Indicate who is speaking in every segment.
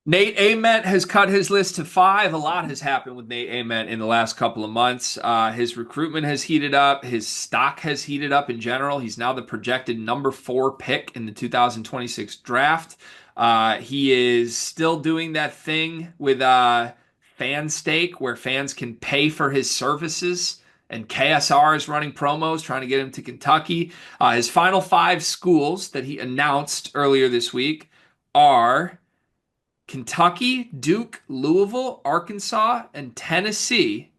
Speaker 1: Nate Ament has cut his list to five. A lot has happened with Nate Ament in the last couple of months. His recruitment has heated up. His stock has heated up in general. He's now the projected number four pick in the 2026 draft. He is still doing that thing with fan stake where fans can pay for his services. And KSR is running promos trying to get him to Kentucky. His final five schools that he announced earlier this week are Kentucky, Duke, Louisville, Arkansas, and Tennessee.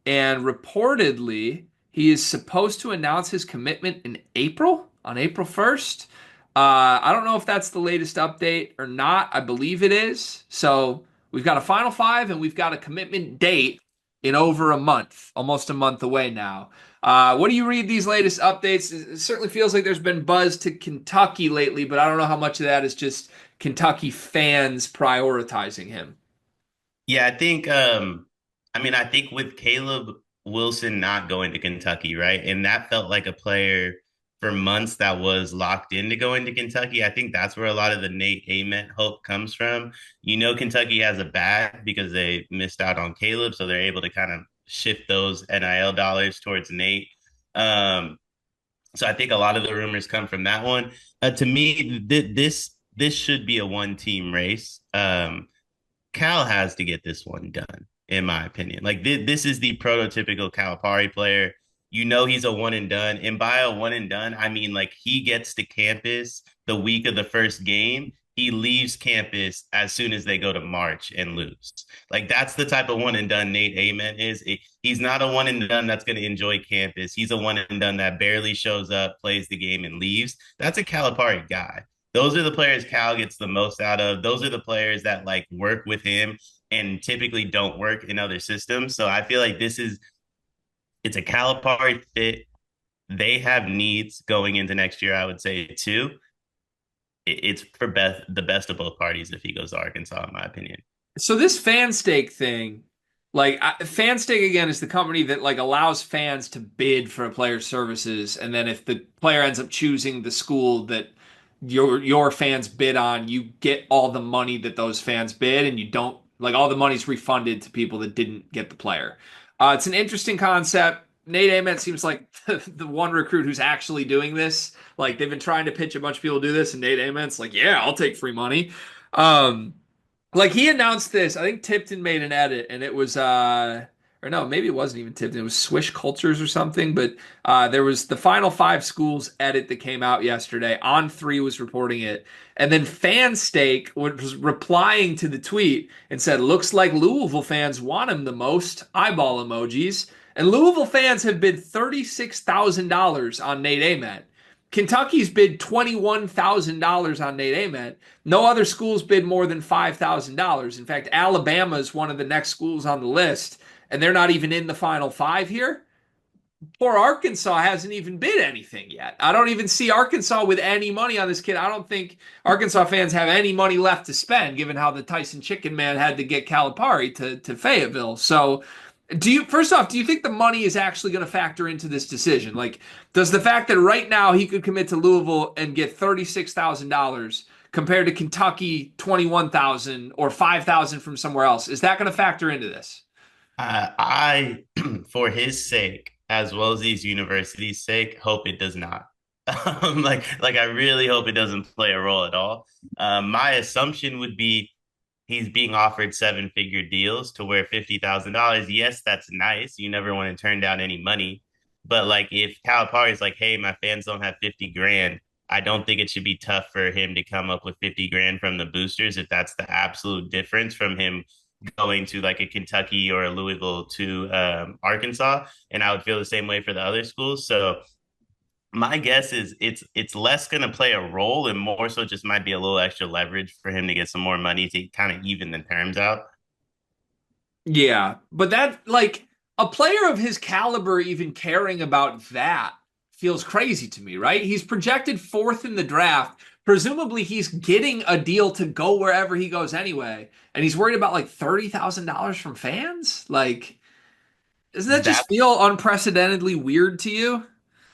Speaker 1: And reportedly, he is supposed to announce his commitment in April, on April 1st. I don't know if that's the latest update or not. I believe it is. So we've got a final five and we've got a commitment date in over a month, almost a month away now. What do you read these latest updates? It certainly feels like there's been buzz to Kentucky lately, but I don't know how much of that is just Kentucky fans prioritizing him.
Speaker 2: Yeah, I think with Caleb Wilson not going to Kentucky, right? And that felt like a player for months that was locked into going to Kentucky. I think that's where a lot of the Nate Ament hope comes from. You know, Kentucky has a bag because they missed out on Caleb, so they're able to kind of shift those NIL dollars towards Nate. Um, so I think a lot of the rumors come from that one. To me, this should be a one team race. Cal has to get this one done, in my opinion. Like this is the prototypical Calipari player. You know he's a one and done, and by a one and done, I mean like he gets to campus the week of the first game. He leaves campus as soon as they go to March and lose. Like that's the type of one and done Nate Ament is. He's not a one and done that's going to enjoy campus. He's a one and done that barely shows up, plays the game, and leaves. That's a Calipari guy. Those are the players Cal gets the most out of. Those are the players that like work with him and typically don't work in other systems. So I feel like it's a Calipari fit. They have needs going into next year, I would say too. It's for the best of both parties if he goes to Arkansas, in my opinion.
Speaker 1: So this fan stake thing, fan stake again is the company that like allows fans to bid for a player's services, and then if the player ends up choosing the school that your fans bid on, you get all the money that those fans bid, and you don't like all the money's refunded to people that didn't get the player. It's an interesting concept. Nate Ament seems like the one recruit who's actually doing this. Like they've been trying to pitch a bunch of people to do this, and Nate Ament's like, yeah, I'll take free money. Um, like he announced this, I think Tipton made an edit, and it was or no, maybe it wasn't even Tipton. It was Swish Cultures or something. But there was the Final Five schools edit that came out yesterday. On3 was reporting it, and then Fanstake was replying to the tweet and said, "Looks like Louisville fans want him the most." Eyeball emojis. And Louisville fans have bid $36,000 on Nate Ament. Kentucky's bid $21,000 on Nate Ament. No other schools bid more than $5,000. In fact, Alabama is one of the next schools on the list, and they're not even in the final five here. Poor Arkansas hasn't even bid anything yet. I don't even see Arkansas with any money on this kid. I don't think Arkansas fans have any money left to spend, given how the Tyson Chicken Man had to get Calipari to Fayetteville. So, first off, do you think the money is actually going to factor into this decision? Like, does the fact that right now he could commit to Louisville and get $36,000 compared to Kentucky 21,000 or 5,000 from somewhere else, is that going to factor into this?
Speaker 2: I for his sake, as well as these universities' sake, hope it does not. Like I really hope it doesn't play a role at all. My assumption would be he's being offered seven-figure deals to where $50,000. Yes, that's nice. You never want to turn down any money, but like if Calipari is like, hey, my fans don't have 50 grand. I don't think it should be tough for him to come up with 50 grand from the boosters if that's the absolute difference from him going to like a Kentucky or a Louisville to Arkansas. And I would feel the same way for the other schools. So my guess is it's less going to play a role and more so just might be a little extra leverage for him to get some more money to kind of even the terms out.
Speaker 1: Yeah, but that like a player of his caliber even caring about that feels crazy to me, right? He's projected fourth in the draft. Presumably he's getting a deal to go wherever he goes anyway, and he's worried about like $30,000 from fans? Like, doesn't that just
Speaker 2: That
Speaker 1: feel unprecedentedly weird to you?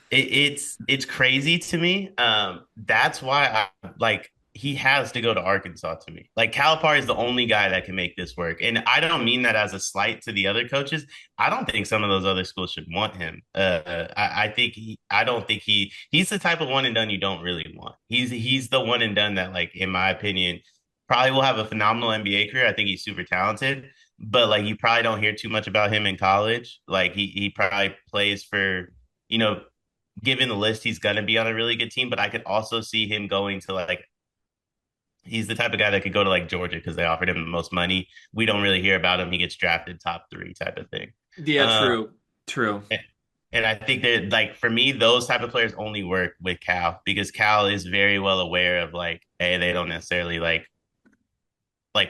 Speaker 2: it's crazy to me. That's why I like. he has to go to Arkansas to me. Like Calipari is the only guy that can make this work. And I don't mean that as a slight to the other coaches. I don't think some of those other schools should want him. I think I don't think he's the type of one and done you don't really want. He's the one and done that, like, in my opinion, probably will have a phenomenal NBA career. I think he's super talented, but like you probably don't hear too much about him in college. Like he probably plays for, you know, given the list, he's gonna be on a really good team, but I could also see him going to like he's the type of guy that could go to like Georgia because they offered him the most money. We don't really hear about him. He gets drafted top three type of thing.
Speaker 1: Yeah,
Speaker 2: Uh,
Speaker 1: true. True.
Speaker 2: and I think that like for me, those type of players only work with Cal because Cal is very well aware of like, hey, they don't necessarily like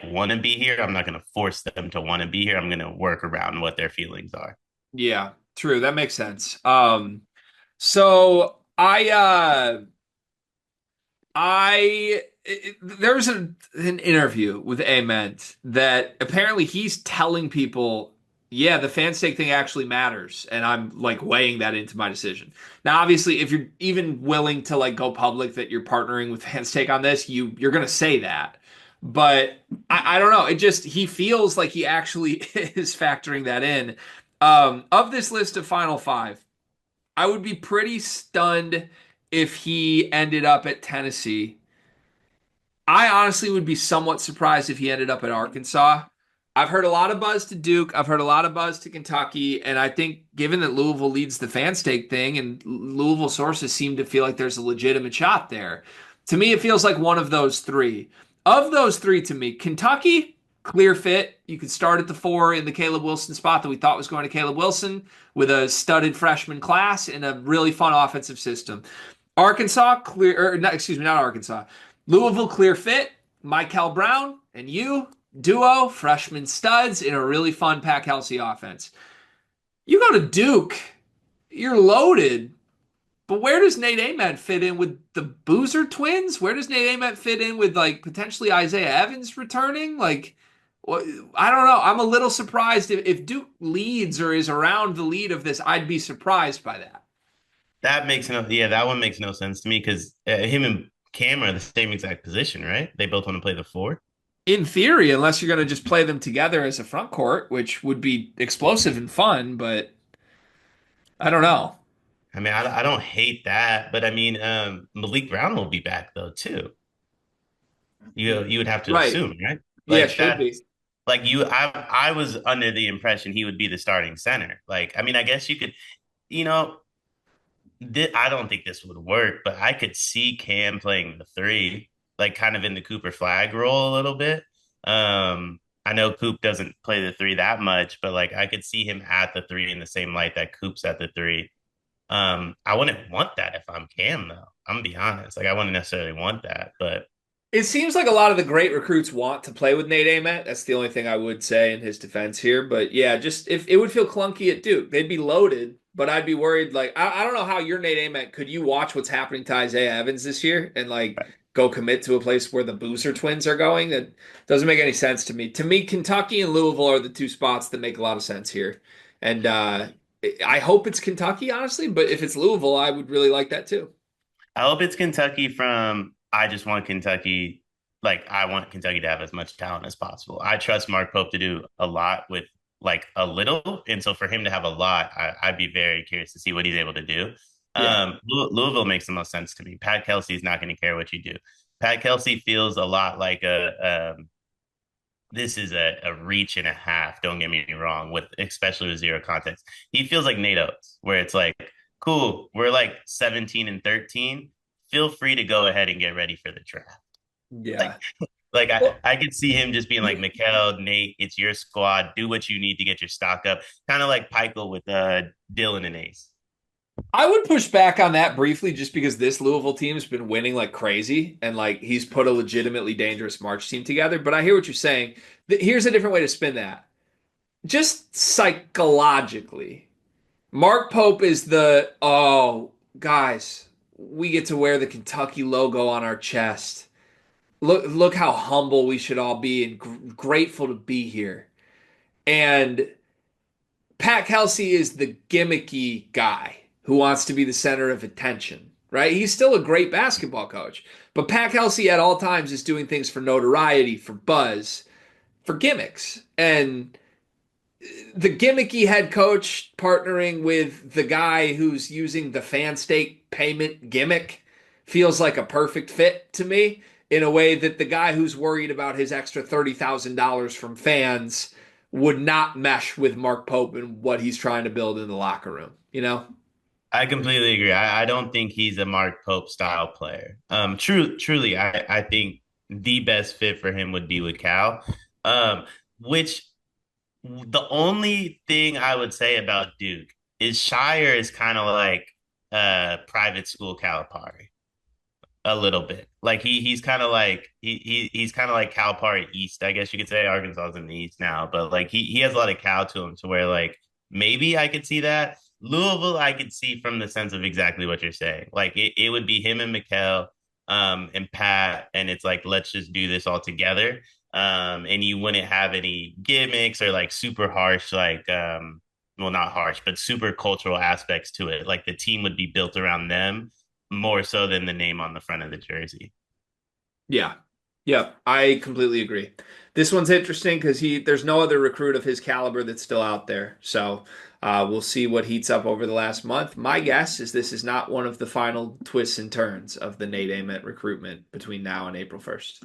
Speaker 2: want to be here. I'm not going to force them to want to be here. I'm going to work around what their feelings are.
Speaker 1: Yeah, true. That makes sense. So there was an interview with Ament that apparently he's telling people, yeah, the fan stake thing actually matters, and I'm like weighing that into my decision. Now, obviously, if you're even willing to like go public that you're partnering with fan stake on this, you're gonna say that. But I don't know. It just he feels like he actually is factoring that in. Of this list of final five, I would be pretty stunned if he ended up at Tennessee. I honestly would be somewhat surprised if he ended up at Arkansas. I've heard a lot of buzz to Duke. I've heard a lot of buzz to Kentucky. And I think given that Louisville leads the fan stake thing and Louisville sources seem to feel like there's a legitimate shot there, to me, it feels like one of those three. Of those three, to me, Kentucky, clear fit. You could start at the four in the Caleb Wilson spot that we thought was going to Caleb Wilson with a studded freshman class and a really fun offensive system. Arkansas, clear, or not, excuse me, not Arkansas. Louisville, clear fit. Michael Brown and you, duo, freshman studs in a really fun Pat Kelsey offense. You go to Duke, you're loaded, but where does Nate Ament fit in with the Boozer twins? Where does Nate Ament fit in with like potentially Isaiah Evans returning? Like, I don't know. I'm a little surprised if Duke leads or is around the lead of this. I'd be surprised by that.
Speaker 2: That makes no, yeah, that one makes no sense to me because him and Cam are the same exact position, right? They both want to play the four.
Speaker 1: In theory, unless you're going to just play them together as a front court, which would be explosive and fun, but I don't know.
Speaker 2: I mean, I don't hate that, but I mean, Malik Brown will be back though too. You would have to
Speaker 1: Right.
Speaker 2: assume, right?
Speaker 1: Yeah,
Speaker 2: Like
Speaker 1: should
Speaker 2: that's
Speaker 1: be.
Speaker 2: like I was under the impression he would be the starting center. Like, I mean, I guess you could, you know, I don't think this would work, but I could see Cam playing the three, like kind of in the Cooper Flag role a little bit. I know Coop doesn't play the three that much, but like I could see him at the three in the same light that Coop's at the three. I wouldn't want that if I'm Cam though. I'm gonna be honest. Like I wouldn't necessarily want that, but
Speaker 1: It seems like a lot of the great recruits want to play with Nate Ament. That's the only thing I would say in his defense here. But yeah, just if it would feel clunky at Duke, they'd be loaded. But I'd be worried. Like I don't know how you're Nate Ament. Could you watch what's happening to Isaiah Evans this year and like go commit to a place where the Boozer twins are going? That doesn't make any sense to me. To me, Kentucky and Louisville are the two spots that make a lot of sense here. And I hope it's Kentucky, honestly. But if it's Louisville, I would really like that too.
Speaker 2: I hope it's Kentucky from I just want Kentucky, like I want Kentucky to have as much talent as possible. I trust Mark Pope to do a lot with like a little. And so for him to have a lot, I'd be very curious to see what he's able to do.
Speaker 1: Yeah.
Speaker 2: Louisville makes the most sense to me. Pat Kelsey is not going to care what you do. Pat Kelsey feels a lot like this is a reach and a half. Don't get me wrong, with especially with zero context. He feels like Nate Oates, where it's like, cool, we're like 17 and 13. Feel free to go ahead and get ready for the draft. Like,
Speaker 1: Yeah.
Speaker 2: like
Speaker 1: Well,
Speaker 2: I could see him just being like, Mikhail, Nate, it's your squad. Do what you need to get your stock up. Kind of like Peichel with Dylan and Ace.
Speaker 1: I would push back on that briefly just because this Louisville team's been winning like crazy and like he's put a legitimately dangerous March team together. But I hear what you're saying. Here's a different way to spin that. Just psychologically, Mark Pope is the, oh, guys, we get to wear the Kentucky logo on our chest. Look how humble we should all be and grateful to be here. And Pat Kelsey is the gimmicky guy who wants to be the center of attention, right? He's still a great basketball coach. But Pat Kelsey at all times is doing things for notoriety, for buzz, for gimmicks. And the gimmicky head coach partnering with the guy who's using the fan stake payment gimmick feels like a perfect fit to me in a way that the guy who's worried about his extra $30,000 from fans would not mesh with Mark Pope and what he's trying to build in the locker room, you know?
Speaker 2: I completely agree. I don't think he's a Mark Pope style player. Truly, I think the best fit for him would be with Cal. Which the only thing I would say about Duke is Shire is kind of like private school Calipari a little bit. Like he's kind of like he's kind of like Calipari East, I guess you could say. Arkansas is in the East now, but like he has a lot of Cal to him to where like maybe I could see that. Louisville, I could see from the sense of exactly what you're saying. Like it would be him and Mikkel, and Pat, and it's like let's just do this all together. And you wouldn't have any gimmicks or like super harsh like well not harsh but super cultural aspects to it. Like the team would be built around them more so than the name on the front of the jersey.
Speaker 1: Yeah. Yeah, I completely agree. This one's interesting because there's no other recruit of his caliber that's still out there. So we'll see what heats up over the last month. My guess is this is not one of the final twists and turns of the Nate Ament recruitment between now and April 1st.